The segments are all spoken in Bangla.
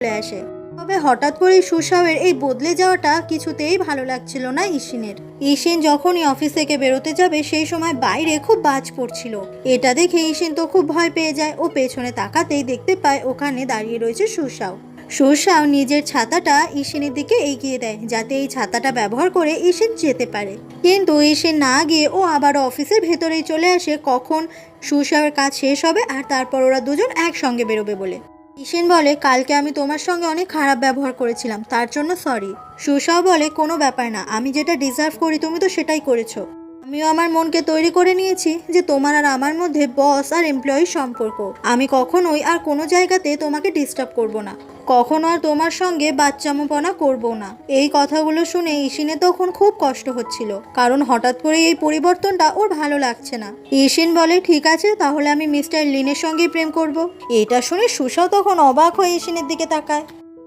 চলে আসে। তবে হঠাৎ করে সুসাওয়ের এই বদলে যাওয়াটা কিছুতেই ভালো লাগছিল না ইশিনের। ইশিন যখনই অফিস থেকে বেরোতে যাবে সেই সময় বাইরে খুব বাজ পড়ছিল। এটা দেখে ইশিন তো খুব ভয় পেয়ে যায়। ও পেছনে তাকাতেই দেখতে পায় ওখানে দাঁড়িয়ে রয়েছে সুসাও। সুসাও নিজের ছাতাটা ইশিনের দিকে এগিয়ে দেয় যাতে এই ছাতাটা ব্যবহার করে ইশিন যেতে পারে, কিন্তু ইশিন না গিয়ে ও আবার অফিসের ভেতরেই চলে আসে কখন সুসাওয়ের কাজ শেষ হবে আর তারপর ওরা দুজন একসঙ্গে বেরোবে বলে। ইশিন বলে, কালকে আমি তোমার সঙ্গে অনেক খারাপ ব্যবহার করেছিলাম, তার জন্য সরি। সুসাও বলে, কোনো ব্যাপার না, আমি যেটা ডিজার্ভ করি তুমি তো সেটাই করেছো। আমিও আমার মনকে তৈরি করে নিয়েছি যে তোমার আর আমার মধ্যে বস আর এমপ্লয়ি সম্পর্ক। আমি কখনোই আর কোনো জায়গাতে তোমাকে ডিস্টার্ব করব না, কখনো আর তোমার সঙ্গে বাচ্চামোপনা করব না। এই কথাগুলো শুনে ইশিনের তখন খুব কষ্ট হচ্ছিল, কারণ হঠাৎ করে এই পরিবর্তনটা ওর ভালো লাগছে না। ইশিন বলে, ঠিক আছে, তাহলে আমি মিস্টার লিনের সঙ্গেই প্রেম করব। এটা শুনে সুসাও তখন অবাক হয়ে ইশিনের দিকে তাকায়।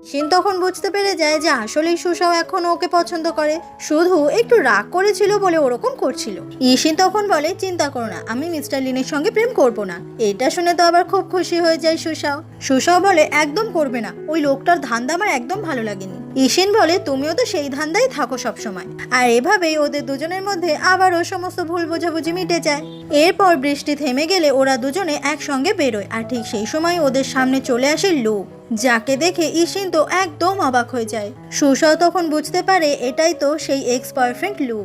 ইশিন তখন বুঝতে পেরে যায় যে আসলেই সুসাও এখনো ওকে পছন্দ করে, শুধু একটু রাগ করেছিল বলে ওরকম করছিল। ইশিন তখন বলে, চিন্তা করো না, আমি মিস্টার লিনের সঙ্গে প্রেম করব না। এটা শুনে তো আবার খুব খুশি হয়ে যায় সুসাও। সুসাও বলে, একদম করবে না, ওই লোকটার ধান্দা আমার একদম ভালো লাগেনি। ইশিন বলে, তুমিও তো সেই ধান্দাই থাকো সবসময়। আর এভাবেই ওদের দুজনের মধ্যে আবারও সমস্ত ভুল বোঝাবুঝি মিটে যায়। এরপর বৃষ্টি থেমে গেলে ওরা দুজনে একসঙ্গে বেরোয়, আর ঠিক সেই সময় ওদের সামনে চলে আসে লু, যাকে দেখে ইশিন তো একদম অবাক হয়ে যায়। সুসাও তখন বুঝতে পারে এটাই তো সেই এক্স বয়ফ্রেন্ড লু।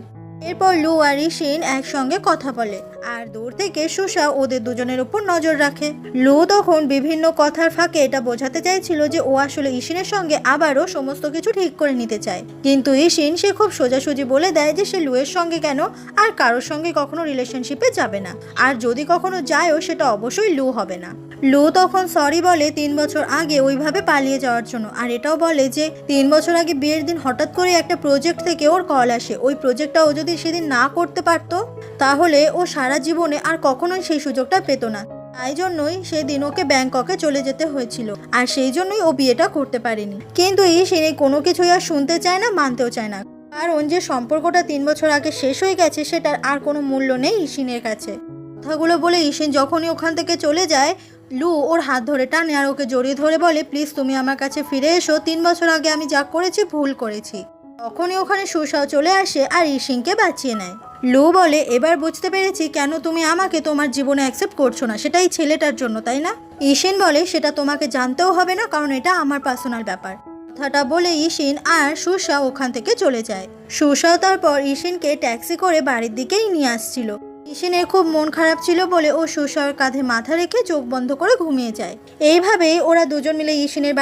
এরপর লু আর ইশিন একসঙ্গে কথা বলে, আর দূর থেকে সুসাও ওদের দুজনের উপর নজর রাখে। লু তখন বিভিন্ন কথার ফাঁকে এটা বোঝাতে চাইছিল যে ও আসলে ইশিনের সঙ্গে আবারও সমস্ত কিছু ঠিক করে নিতে চায়, কিন্তু ইশিন সে খুব সোজাসুজি বলে দেয় যে সে লুয়ের সঙ্গে কেন আর কারোর সঙ্গে কখনো রিলেশনশিপে যাবে না, আর যদি কখনো যায়ও সেটা অবশ্যই লু হবে না। লু তখন সরি বলে 3 বছর আগে ওইভাবে পালিয়ে যাওয়ার জন্য, আর এটাও বলে যে 3 বছর আগে বিয়ের দিন হঠাৎ করে একটা প্রজেক্ট থেকে ওর কল আসে, ওই প্রজেক্টটা ও যদি সেদিন না করতে পারতো তাহলে ও সারা জীবনে আর কখনোই সেই সুযোগটা পেত না। তাই জন্যই সেদিন ওকে ব্যাংককে চলে যেতে হয়েছিল, আর সেই জন্যই ও বিয়েটা করতে পারেনি। কিন্তু ইশিন এই কোনো কিছুই আর শুনতে চায় না, মানতেও চায় না, কারণ যে সম্পর্কটা 3 বছর আগে শেষ হয়ে গেছে সেটার আর কোনো মূল্য নেই ইশিনের কাছে। কথাগুলো বলে ইশিন যখনই ওখান থেকে চলে যায়, লু ওর হাত ধরে টানে আর ওকে জড়িয়ে ধরে বলে, প্লিজ তুমি আমার কাছে ফিরে এসো, 3 বছর আগে আমি যা করেছি ভুল করেছি। তখনই ওখানে সুসাও চলে আসে আর ইশিনকে বাঁচিয়ে নেয়। লু বলে, এবার বুঝতে পেরেছি কেন তুমি আমাকে তোমার জীবনে অ্যাকসেপ্ট করছো না, সেটা এই ছেলেটার জন্য, তাই না? ইশিন বলে, সেটা তোমাকে জানতেও হবে না, কারণ এটা আমার পার্সোনাল ব্যাপার। কথাটা বলে ইশিন আর সুসাও ওখান থেকে চলে যায়। সুসাও তারপর ইশিনকে ট্যাক্সি করে বাড়ির দিকেই নিয়ে আসছিল। ইশিনের খুব মন খারাপ ছিল বলে ও সুসাওয়ের কাঁধে মাথা রেখে চোখ বন্ধ করে ঘুমিয়ে যায়। এইভাবেই ওরা দুজন মিলে ইশিনের